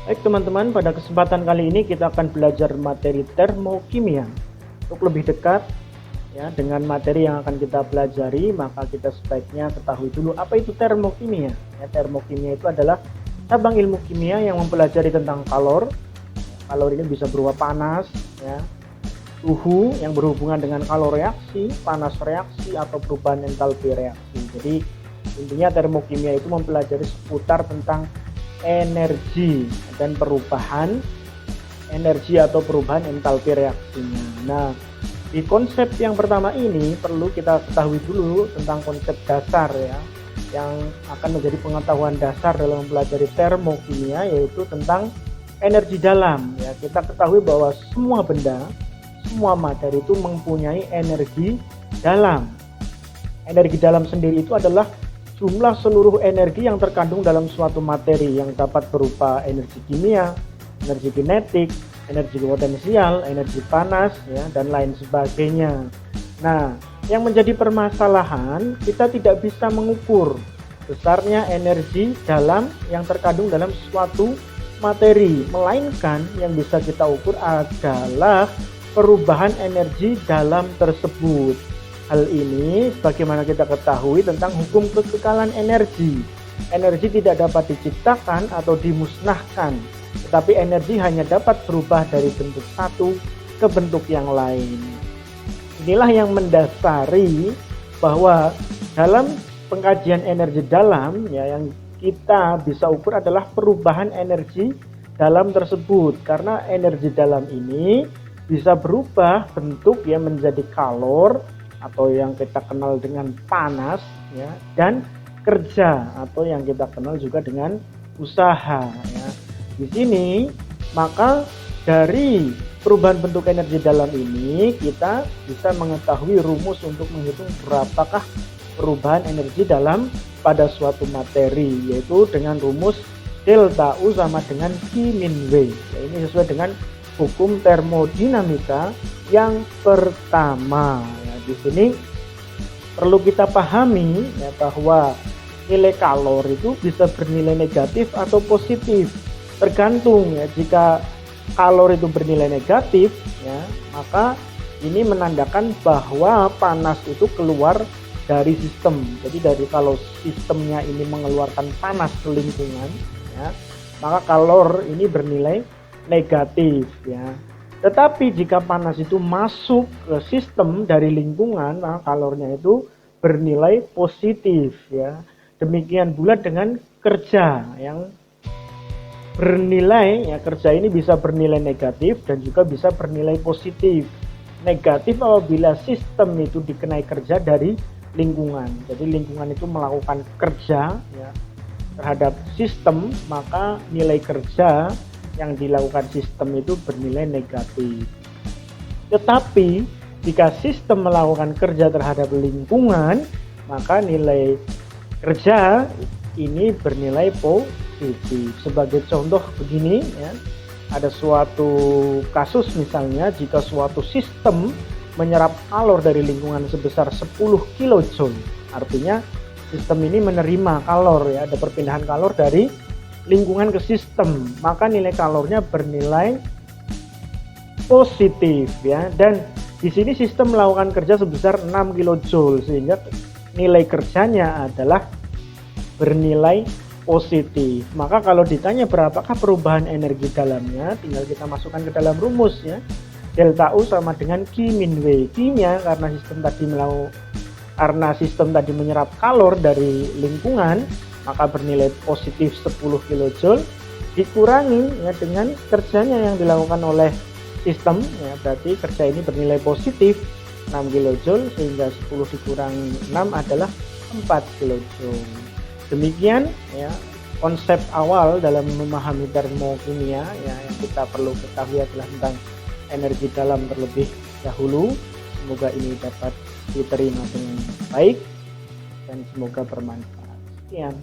Baik teman-teman, pada kesempatan kali ini kita akan belajar materi termokimia. Untuk lebih dekat ya dengan materi yang akan kita pelajari, maka kita sebaiknya ketahui dulu apa itu termokimia. Ya, termokimia itu adalah cabang ilmu kimia yang mempelajari tentang kalor. Kalor ini bisa berupa panas, ya, suhu yang berhubungan dengan kalor reaksi, panas reaksi, atau perubahan entalpi reaksi. Jadi intinya termokimia itu mempelajari seputar tentang energi dan perubahan energi atau perubahan entalpi reaksinya. Nah, di konsep yang pertama ini perlu kita ketahui dulu tentang konsep dasar ya, yang akan menjadi pengetahuan dasar dalam mempelajari termokimia, yaitu tentang energi dalam ya. Kita ketahui bahwa semua benda, semua materi itu mempunyai energi dalam. Energi dalam sendiri itu adalah jumlah seluruh energi yang terkandung dalam suatu materi, yang dapat berupa energi kimia, energi kinetik, energi potensial, energi panas, ya, dan lain sebagainya. Nah, yang menjadi permasalahan, kita tidak bisa mengukur besarnya energi dalam yang terkandung dalam suatu materi, melainkan yang bisa kita ukur adalah perubahan energi dalam tersebut. Hal ini sebagaimana kita ketahui tentang hukum kekekalan energi. Energi tidak dapat diciptakan atau dimusnahkan, tetapi energi hanya dapat berubah dari bentuk satu ke bentuk yang lain. Inilah yang mendasari bahwa dalam pengkajian energi dalam ya, yang kita bisa ukur adalah perubahan energi dalam tersebut, karena energi dalam ini bisa berubah bentuk ya menjadi kalor atau yang kita kenal dengan panas ya, dan kerja atau yang kita kenal juga dengan usaha ya. Di sini maka dari perubahan bentuk energi dalam ini kita bisa mengetahui rumus untuk menghitung berapakah perubahan energi dalam pada suatu materi, yaitu dengan rumus delta U sama dengan Q min W. Ya, ini sesuai dengan hukum termodinamika yang pertama. Di sini perlu kita pahami ya, bahwa nilai kalor itu bisa bernilai negatif atau positif, tergantung ya. Jika kalor itu bernilai negatif ya, maka ini menandakan bahwa panas itu keluar dari sistem. Jadi kalau sistemnya ini mengeluarkan panas ke lingkungan ya, maka kalor ini bernilai negatif ya. Tetapi jika panas itu masuk ke sistem dari lingkungan, maka kalornya itu bernilai positif ya. Demikian pula dengan kerja yang bernilai ya, kerja ini bisa bernilai negatif dan juga bisa bernilai positif. Negatif apabila sistem itu dikenai kerja dari lingkungan. Jadi lingkungan itu melakukan kerja ya terhadap sistem, maka nilai kerja yang dilakukan sistem itu bernilai negatif. Tetapi jika sistem melakukan kerja terhadap lingkungan, maka nilai kerja ini bernilai positif. Sebagai contoh begini ya, ada suatu kasus misalnya jika suatu sistem menyerap kalor dari lingkungan sebesar 10 kJ, artinya sistem ini menerima kalor ya, ada perpindahan kalor dari lingkungan ke sistem, maka nilai kalornya bernilai positif ya. Dan di sini sistem melakukan kerja sebesar 6 kJ, sehingga nilai kerjanya adalah bernilai positif. Maka kalau ditanya berapakah perubahan energi dalamnya, tinggal kita masukkan ke dalam rumus ya. Delta U sama dengan Q min W. Q-nya karena sistem tadi menyerap kalor dari lingkungan, maka bernilai positif 10 kJ dikurangi ya dengan kerjanya yang dilakukan oleh sistem ya, berarti kerja ini bernilai positif 6 kJ, sehingga 10 dikurangi 6 adalah 4 kJ. Demikian ya konsep awal dalam memahami termokimia ya, yang kita perlu ketahui adalah tentang energi dalam terlebih dahulu. Semoga ini dapat diterima dengan baik dan semoga bermanfaat. Sekian.